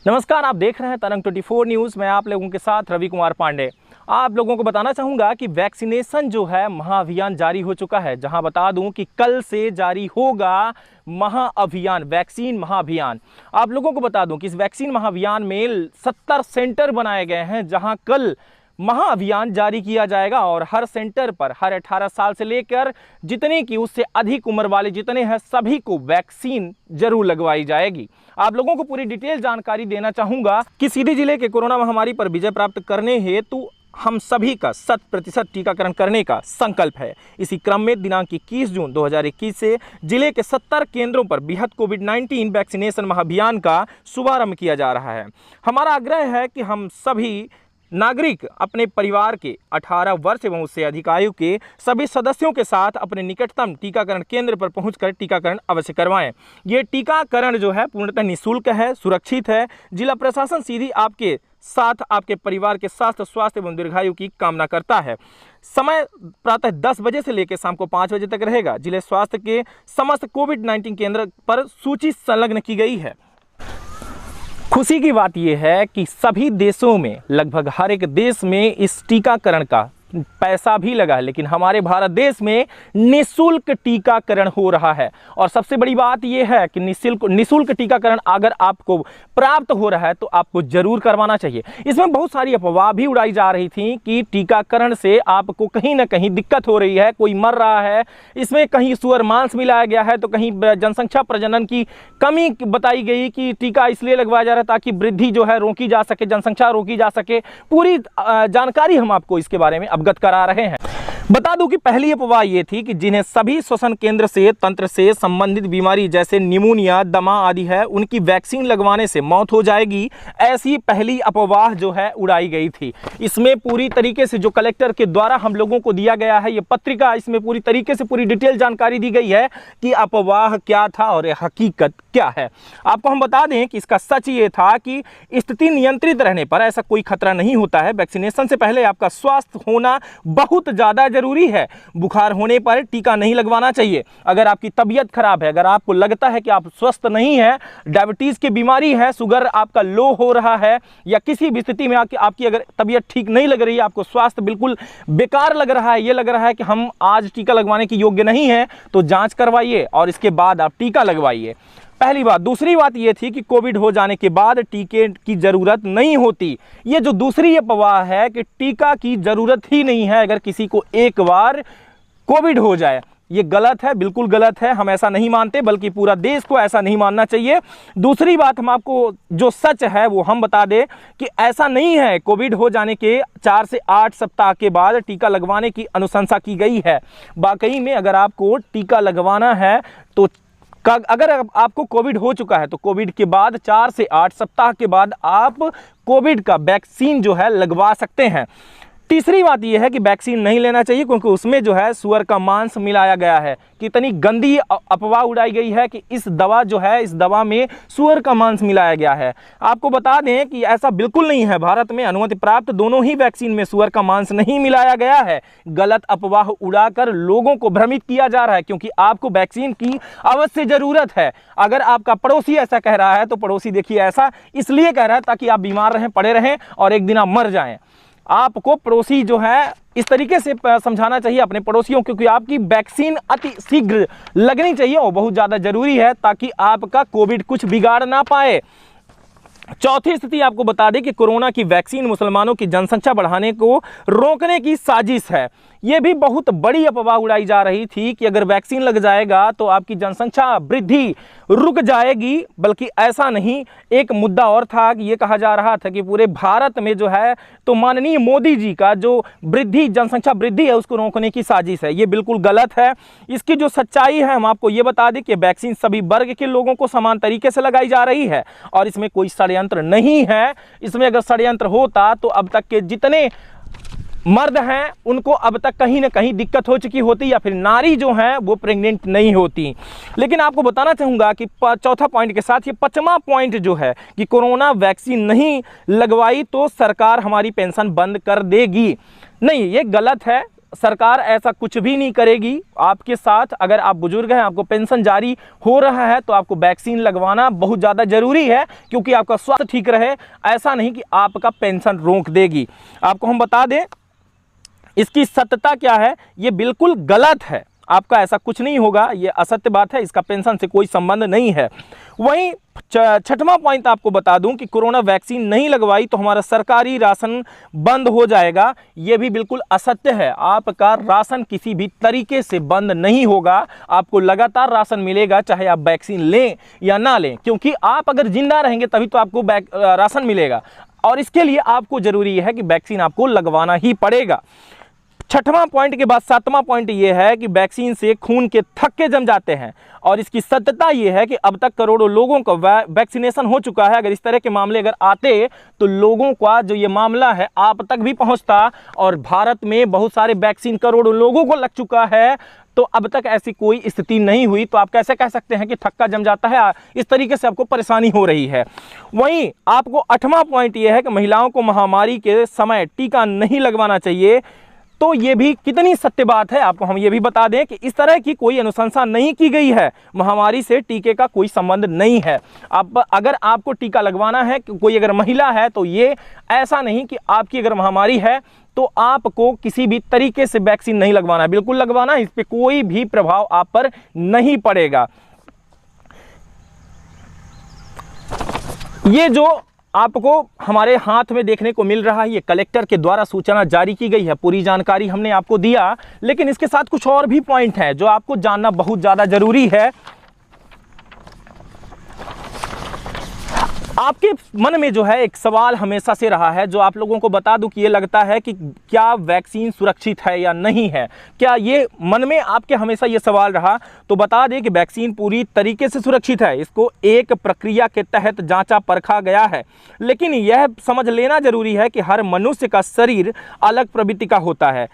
नमस्कार, आप देख रहे हैं तरंग 24 न्यूज़। मैं आप लोगों के साथ रवि कुमार पांडे। आप लोगों को बताना चाहूँगा कि वैक्सीनेशन जो है महाअभियान जारी हो चुका है। जहां बता दूं कि कल से जारी होगा महाअभियान, वैक्सीन महाअभियान। आप लोगों को बता दूं कि इस वैक्सीन महाअभियान में 70 सेंटर बनाए गए हैं, जहां कल महाअभियान जारी किया जाएगा और हर सेंटर पर हर 18 साल से लेकर जितने की उससे अधिक उम्र वाले जितने हैं सभी को वैक्सीन जरूर लगवाई जाएगी। आप लोगों को पूरी डिटेल जानकारी देना चाहूंगा कि सीधी जिले के कोरोना महामारी पर विजय प्राप्त करने हेतु हम सभी का 100% टीकाकरण करने का संकल्प है। इसी क्रम में दिनांक 21 जून 2021 से जिले के 70 केंद्रों पर बृहद कोविड-19 वैक्सीनेशन महाअभियान का शुभारंभ किया जा रहा है। हमारा आग्रह है कि हम सभी नागरिक अपने परिवार के 18 वर्ष एवं उससे अधिक आयु के सभी सदस्यों के साथ अपने निकटतम टीकाकरण केंद्र पर पहुंचकर टीकाकरण अवश्य करवाएं। ये टीकाकरण जो है पूर्णतः निःशुल्क है, सुरक्षित है। जिला प्रशासन सीधी आपके साथ आपके परिवार के स्वास्थ्य एवं दीर्घायु की कामना करता है। समय प्रातः 10 बजे से लेकर शाम को 5 बजे तक रहेगा। जिले स्वास्थ्य के समस्त कोविड-19 केंद्र पर सूची संलग्न की गई है। खुशी की बात यह है कि सभी देशों में, लगभग हर एक देश में इस टीकाकरण का पैसा भी लगा है, लेकिन हमारे भारत देश में निःशुल्क टीकाकरण हो रहा है। और सबसे बड़ी बात यह है कि निःशुल्क टीकाकरण अगर आपको प्राप्त हो रहा है तो आपको जरूर करवाना चाहिए। इसमें बहुत सारी अफवाह भी उड़ाई जा रही थी कि टीकाकरण से आपको कहीं ना कहीं दिक्कत हो रही है, कोई मर रहा है, इसमें कहीं सुअर मांस मिलाया गया है, तो कहीं जनसंख्या प्रजनन की कमी बताई गई कि टीका इसलिए लगवाया जा रहा है ताकि वृद्धि जो है रोकी जा सके, जनसंख्या रोकी जा सके। पूरी जानकारी हम आपको इसके बारे में अवगत करा रहे हैं। बता दूं कि पहली अफवाह यह थी कि जिन्हें सभी श्वसन केंद्र से तंत्र से संबंधित बीमारी जैसे निमोनिया, दमा आदि है, उनकी वैक्सीन लगवाने से मौत हो जाएगी। ऐसी पहली अफवाह जो है उड़ाई गई थी। इसमें पूरी तरीके से जो कलेक्टर के द्वारा हम लोगों को दिया गया है ये पत्रिका, इसमें पूरी तरीके से पूरी डिटेल जानकारी दी गई है कि अफवाह क्या था और हकीकत क्या है। आपको हम बता दें कि इसका सच ये था कि स्थिति नियंत्रित रहने पर ऐसा कोई खतरा नहीं होता है। वैक्सीनेशन से पहले आपका स्वास्थ्य होना बहुत ज्यादा जरूरी है। बुखार होने पर टीका नहीं लगवाना चाहिए। अगर आपकी तबीयत खराब है, अगर आपको लगता है कि आप स्वस्थ नहीं है, डायबिटीज की बीमारी है, शुगर आपका लो हो रहा है, या किसी भी स्थिति में आपकी अगर तबीयत ठीक नहीं लग रही है, आपको स्वास्थ्य बिल्कुल बेकार लग रहा है, ये लग रहा है कि हम आज टीका लगवाने के योग्य नहीं है, तो जांच करवाइए और इसके बाद आप टीका लगवाइए। पहली बात। दूसरी बात यह थी कि कोविड हो जाने के बाद टीके की जरूरत नहीं होती। ये जो दूसरी अफवाह है कि टीका की जरूरत ही नहीं है अगर किसी को एक बार कोविड हो जाए, ये गलत है, बिल्कुल गलत है। हम ऐसा नहीं मानते, बल्कि पूरा देश को ऐसा नहीं मानना चाहिए। दूसरी बात, हम आपको जो सच है वो हम बता दें कि ऐसा नहीं है। कोविड हो जाने के 4 से 8 सप्ताह के बाद टीका लगवाने की अनुशंसा की गई है। वाकई में अगर आपको टीका लगवाना है तो अगर आपको कोविड हो चुका है तो कोविड के बाद 4 से 8 सप्ताह के बाद आप कोविड का वैक्सीन जो है लगवा सकते हैं। तीसरी बात यह है कि वैक्सीन नहीं लेना चाहिए क्योंकि उसमें जो है सुअर का मांस मिलाया गया है। कितनी गंदी अफवाह उड़ाई गई है कि इस दवा जो है, इस दवा में सुअर का मांस मिलाया गया है। आपको बता दें कि ऐसा बिल्कुल नहीं है। भारत में अनुमति प्राप्त दोनों ही वैक्सीन में सुअर का मांस नहीं मिलाया गया है। गलत अफवाह उड़ाकर लोगों को भ्रमित किया जा रहा है, क्योंकि आपको वैक्सीन की अवश्य जरूरत है। अगर आपका पड़ोसी ऐसा कह रहा है तो पड़ोसी देखिए ऐसा इसलिए कह रहा है ताकि आप बीमार रहें, पड़े रहें और एक दिन आप मर जाएं। आपको पड़ोसी जो है इस तरीके से समझाना चाहिए अपने पड़ोसियों, क्योंकि आपकी वैक्सीन अति शीघ्र लगनी चाहिए और बहुत ज़्यादा जरूरी है ताकि आपका कोविड कुछ बिगाड़ ना पाए। चौथी स्थिति आपको बता दें कि कोरोना की वैक्सीन मुसलमानों की जनसंख्या बढ़ाने को रोकने की साजिश है। यह भी बहुत बड़ी अफवाह उड़ाई जा रही थी कि अगर वैक्सीन लग जाएगा तो आपकी जनसंख्या वृद्धि रुक जाएगी, बल्कि ऐसा नहीं। एक मुद्दा और था कि यह कहा जा रहा था कि पूरे भारत में जो है तो माननीय मोदी जी का जो जनसंख्या वृद्धि है उसको रोकने की साजिश है। ये बिल्कुल गलत है। इसकी जो सच्चाई है हम आपको ये बता दें कि वैक्सीन सभी वर्ग के लोगों को समान तरीके से लगाई जा रही है और इसमें कोई षड्यंत्र नहीं है। इसमें अगर षड्यंत्र होता तो अब तक के जितने मर्द हैं उनको अब तक कहीं ना कहीं दिक्कत हो चुकी होती, या फिर नारी जो हैं वो प्रेग्नेंट नहीं होती। लेकिन आपको बताना चाहूँगा कि चौथा पॉइंट के साथ ये 5वां पॉइंट जो है कि कोरोना वैक्सीन नहीं लगवाई तो सरकार हमारी पेंशन बंद कर देगी। नहीं, ये गलत है। सरकार ऐसा कुछ भी नहीं करेगी आपके साथ। अगर आप बुजुर्ग हैं, आपको पेंशन जारी हो रहा है, तो आपको वैक्सीन लगवाना बहुत ज़्यादा जरूरी है, क्योंकि आपका स्वास्थ्य ठीक रहे। ऐसा नहीं कि आपका पेंशन रोक देगी। आपको हम बता दें इसकी सत्यता क्या है, ये बिल्कुल गलत है। आपका ऐसा कुछ नहीं होगा, ये असत्य बात है, इसका पेंशन से कोई संबंध नहीं है। वहीं छठवां पॉइंट आपको बता दूं कि कोरोना वैक्सीन नहीं लगवाई तो हमारा सरकारी राशन बंद हो जाएगा। ये भी बिल्कुल असत्य है। आपका राशन किसी भी तरीके से बंद नहीं होगा, आपको लगातार राशन मिलेगा, चाहे आप वैक्सीन लें या ना लें, क्योंकि आप अगर जिंदा रहेंगे तभी तो आपको राशन मिलेगा, और इसके लिए आपको जरूरी है कि वैक्सीन आपको लगवाना ही पड़ेगा। छठवां पॉइंट के बाद सातवां पॉइंट ये है कि वैक्सीन से खून के थक्के जम जाते हैं, और इसकी सत्यता ये है कि अब तक करोड़ों लोगों का वैक्सीनेशन हो चुका है। अगर इस तरह के मामले अगर आते तो लोगों का जो ये मामला है आप तक भी पहुंचता, और भारत में बहुत सारे वैक्सीन करोड़ों लोगों को लग चुका है, तो अब तक ऐसी कोई स्थिति नहीं हुई। तो आप कैसे कह सकते हैं कि थक्का जम जाता है? इस तरीके से आपको परेशानी हो रही है। वहीं आपको आठवां पॉइंट यह है कि महिलाओं को महामारी के समय टीका नहीं लगवाना चाहिए। तो ये भी कितनी सत्य बात है, आपको हम ये भी बता दें कि इस तरह की कोई अनुशंसा नहीं की गई है। महामारी से टीके का कोई संबंध नहीं है। अगर आपको टीका लगवाना है, कोई अगर महिला है, तो ये ऐसा नहीं कि आपकी अगर महामारी है तो आपको किसी भी तरीके से वैक्सीन नहीं लगवाना है। बिल्कुल लगवाना, इस पर कोई भी प्रभाव आप पर नहीं पड़ेगा। ये जो आपको हमारे हाथ में देखने को मिल रहा है, ये कलेक्टर के द्वारा सूचना जारी की गई है। पूरी जानकारी हमने आपको दिया, लेकिन इसके साथ कुछ और भी पॉइंट हैं जो आपको जानना बहुत ज़्यादा जरूरी है। आपके मन में जो है एक सवाल हमेशा से रहा है, जो आप लोगों को बता दूं कि ये लगता है कि क्या वैक्सीन सुरक्षित है या नहीं है। क्या ये मन में आपके हमेशा ये सवाल रहा? तो बता दें कि वैक्सीन पूरी तरीके से सुरक्षित है। इसको एक प्रक्रिया के तहत जांचा परखा गया है, लेकिन यह समझ लेना जरूरी है कि हर मनुष्य का शरीर अलग प्रवृत्ति का होता है।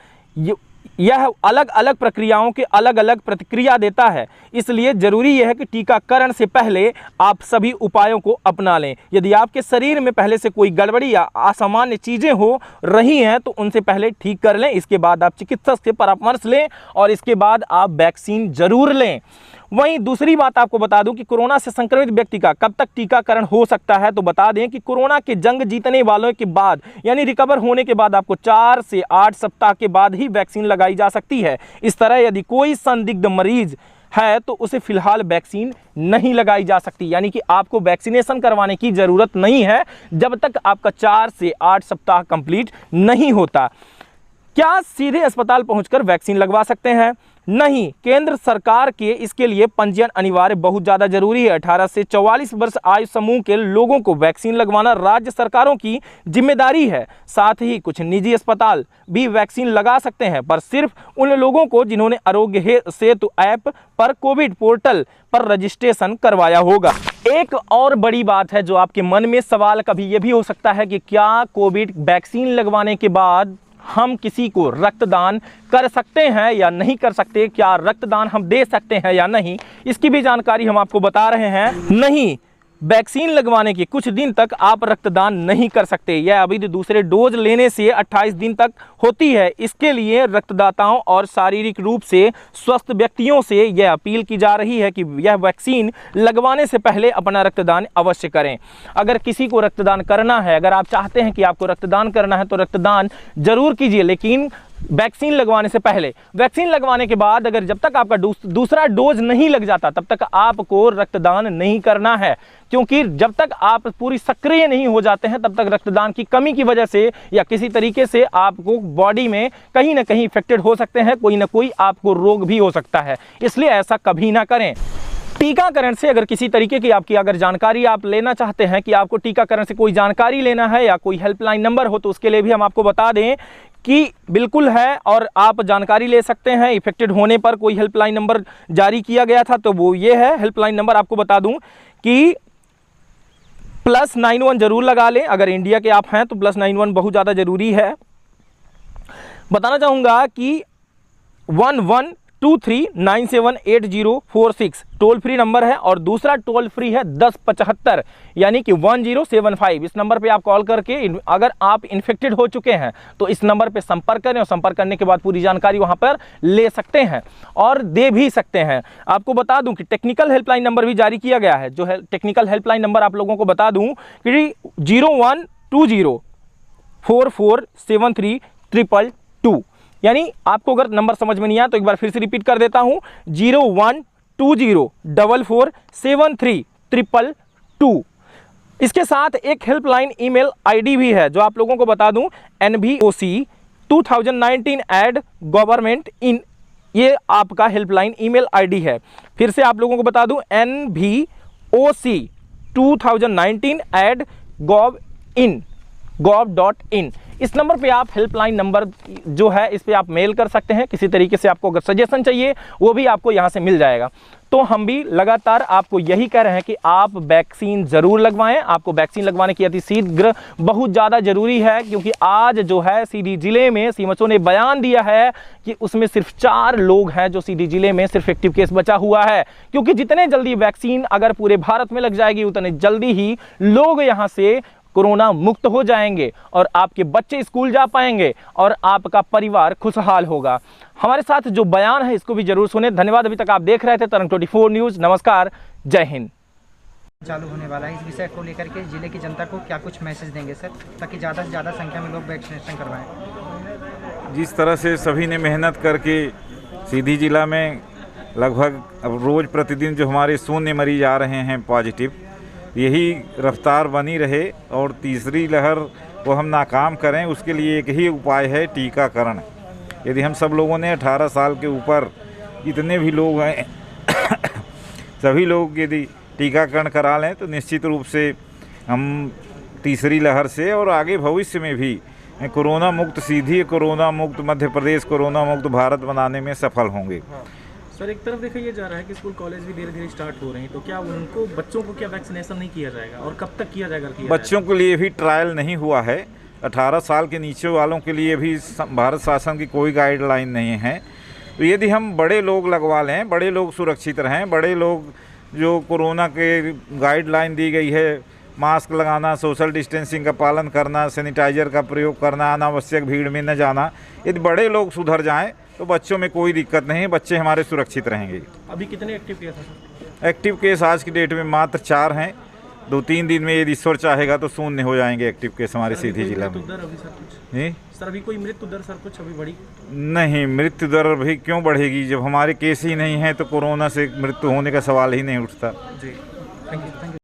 यह अलग अलग प्रक्रियाओं के अलग अलग प्रतिक्रिया देता है। इसलिए जरूरी यह है कि टीकाकरण से पहले आप सभी उपायों को अपना लें। यदि आपके शरीर में पहले से कोई गड़बड़ी या असामान्य चीज़ें हो रही हैं तो उनसे पहले ठीक कर लें। इसके बाद आप चिकित्सक से परामर्श लें और इसके बाद आप वैक्सीन जरूर लें। वहीं दूसरी बात आपको बता दूं कि कोरोना से संक्रमित व्यक्ति का कब तक टीकाकरण हो सकता है। तो बता दें कि कोरोना के जंग जीतने वालों के बाद, यानी रिकवर होने के बाद आपको 4 से 8 सप्ताह के बाद ही वैक्सीन लगाई जा सकती है। इस तरह यदि कोई संदिग्ध मरीज है तो उसे फिलहाल वैक्सीन नहीं लगाई जा सकती, यानी कि आपको वैक्सीनेशन करवाने की जरूरत नहीं है जब तक आपका 4 से 8 सप्ताह कंप्लीट नहीं होता। क्या सीधे अस्पताल पहुंचकर वैक्सीन लगवा सकते हैं? नहीं, केंद्र सरकार के इसके लिए पंजीयन अनिवार्य बहुत ज़्यादा जरूरी है। 18 से 44 वर्ष आयु समूह के लोगों को वैक्सीन लगवाना राज्य सरकारों की जिम्मेदारी है। साथ ही कुछ निजी अस्पताल भी वैक्सीन लगा सकते हैं, पर सिर्फ उन लोगों को जिन्होंने आरोग्य सेतु ऐप पर कोविड पोर्टल पर रजिस्ट्रेशन करवाया होगा। एक और बड़ी बात है जो आपके मन में सवाल कभी ये भी हो सकता है कि क्या कोविड वैक्सीन लगवाने के बाद हम किसी को रक्तदान कर सकते हैं या नहीं कर सकते? क्या रक्तदान हम दे सकते हैं या नहीं? इसकी भी जानकारी हम आपको बता रहे हैं। नहीं, वैक्सीन लगवाने के कुछ दिन तक आप रक्तदान नहीं कर सकते। यह अभी दूसरे डोज लेने से 28 दिन तक होती है। इसके लिए रक्तदाताओं और शारीरिक रूप से स्वस्थ व्यक्तियों से यह अपील की जा रही है कि यह वैक्सीन लगवाने से पहले अपना रक्तदान अवश्य करें। अगर किसी को रक्तदान करना है, अगर आप चाहते हैं कि आपको रक्तदान करना है तो रक्तदान जरूर कीजिए, लेकिन वैक्सीन लगवाने से पहले। वैक्सीन लगवाने के बाद अगर जब तक आपका दूसरा डोज नहीं लग जाता तब तक आपको रक्तदान नहीं करना है, क्योंकि जब तक आप पूरी सक्रिय नहीं हो जाते हैं तब तक रक्तदान की कमी की वजह से या किसी तरीके से आपको बॉडी में कहीं ना कहीं इफेक्टेड हो सकते हैं, कोई ना कोई आपको रोग भी हो सकता है। इसलिए ऐसा कभी ना करें। टीकाकरण से अगर किसी तरीके की आपकी अगर जानकारी आप लेना चाहते हैं कि आपको टीकाकरण से कोई जानकारी लेना है या कोई हेल्पलाइन नंबर हो तो उसके लिए भी हम आपको बता दें कि बिल्कुल है और आप जानकारी ले सकते हैं। इफेक्टेड होने पर कोई हेल्पलाइन नंबर जारी किया गया था तो वो ये है। हेल्पलाइन नंबर आपको बता दूं कि +91 जरूर लगा लें। अगर इंडिया के आप हैं तो +91 बहुत ज़्यादा ज़रूरी है। बताना चाहूँगा कि 11 23978046 टोल फ्री नंबर है, और दूसरा टोल फ्री है 1075 यानी कि 1075। इस नंबर पे आप कॉल करके अगर आप इन्फेक्टेड हो चुके हैं तो इस नंबर पे संपर्क करें, और संपर्क करने के बाद पूरी जानकारी वहां पर ले सकते हैं और दे भी सकते हैं। आपको बता दूं कि टेक्निकल हेल्पलाइन नंबर भी जारी किया गया है। जो है टेक्निकल हेल्पलाइन नंबर आप लोगों को बता दूं कि 0120447322, यानी आपको अगर नंबर समझ में नहीं आया तो एक बार फिर से रिपीट कर देता हूं, 0120447322। इसके साथ एक हेल्पलाइन ईमेल आईडी भी है जो आप लोगों को बता दूं, nvoc2019@government.in, ये आपका हेल्पलाइन ईमेल आईडी है। फिर से आप लोगों को बता दूं, nvoc2019@gov.in। इस नंबर पे आप हेल्पलाइन नंबर जो है इस पे आप मेल कर सकते हैं। किसी तरीके से आपको अगर सजेशन चाहिए वो भी आपको यहाँ से मिल जाएगा। तो हम भी लगातार आपको यही कह रहे हैं कि आप वैक्सीन ज़रूर लगवाएं। आपको वैक्सीन लगवाने की अतिशीघ्र बहुत ज़्यादा ज़रूरी है, क्योंकि आज जो है सीधी जिले में सीएमएचओ ने बयान दिया है कि उसमें सिर्फ 4 लोग हैं जो सीधी जिले में सिर्फ एक्टिव केस बचा हुआ है। क्योंकि जितने जल्दी वैक्सीन अगर पूरे भारत में लग जाएगी उतने जल्दी ही लोग यहाँ से कोरोना मुक्त हो जाएंगे और आपके बच्चे स्कूल जा पाएंगे और आपका परिवार खुशहाल होगा। हमारे साथ जो बयान है इसको भी जरूर सुने। धन्यवाद। अभी तक आप देख रहे थे तरंग 24 न्यूज़। नमस्कार, जय हिंद। चालू होने वाला है, इस विषय को लेकर के जिले की जनता को क्या कुछ मैसेज देंगे सर, ताकि ज़्यादा से ज़्यादा संख्या में लोग वैक्सीनेशन करवाएं? जिस तरह से सभी ने मेहनत करके सीधी जिला में लगभग अब रोज़ प्रतिदिन जो हमारे 0 मरीज आ रहे हैं पॉजिटिव, यही रफ्तार बनी रहे और तीसरी लहर को हम नाकाम करें, उसके लिए एक ही उपाय है, टीकाकरण। यदि हम सब लोगों ने 18 साल के ऊपर जितने भी लोग हैं सभी लोग यदि टीकाकरण करा लें तो निश्चित रूप से हम तीसरी लहर से और आगे भविष्य में भी कोरोना मुक्त, सीधी कोरोना मुक्त मध्य प्रदेश, कोरोना मुक्त भारत बनाने में सफल होंगे। सर, एक तरफ देखा ये जा रहा है कि स्कूल कॉलेज भी धीरे धीरे स्टार्ट हो रहे हैं, तो क्या उनको बच्चों को क्या वैक्सीनेशन नहीं किया जाएगा और कब तक किया जाएगा? बच्चों के लिए भी ट्रायल नहीं हुआ है। 18 साल के नीचे वालों के लिए भी भारत शासन की कोई गाइडलाइन नहीं है। तो यदि हम बड़े लोग लगवा लें, बड़े लोग सुरक्षित रहें, बड़े लोग जो कोरोना के गाइडलाइन दी गई है, मास्क लगाना, सोशल डिस्टेंसिंग का पालन करना, सैनिटाइजर का प्रयोग करना, अनावश्यक भीड़ में न जाना, यदि बड़े लोग सुधर जाएं तो बच्चों में कोई दिक्कत नहीं है, बच्चे हमारे सुरक्षित रहेंगे। अभी कितने एक्टिव केस हैं सर? एक्टिव केस आज की डेट में मात्र 4 हैं। 2-3 दिन में यदि ईश्वर चाहेगा तो 0 हो जाएंगे एक्टिव केस हमारे सीधी जिला में। सर, अभी कोई मृत्यु दर सर कुछ अभी बढ़ी नहीं? मृत्यु दर भी क्यों बढ़ेगी जब हमारे केस ही नहीं है, तो कोरोना से मृत्यु होने का सवाल ही नहीं उठता। जी, थैंक यू।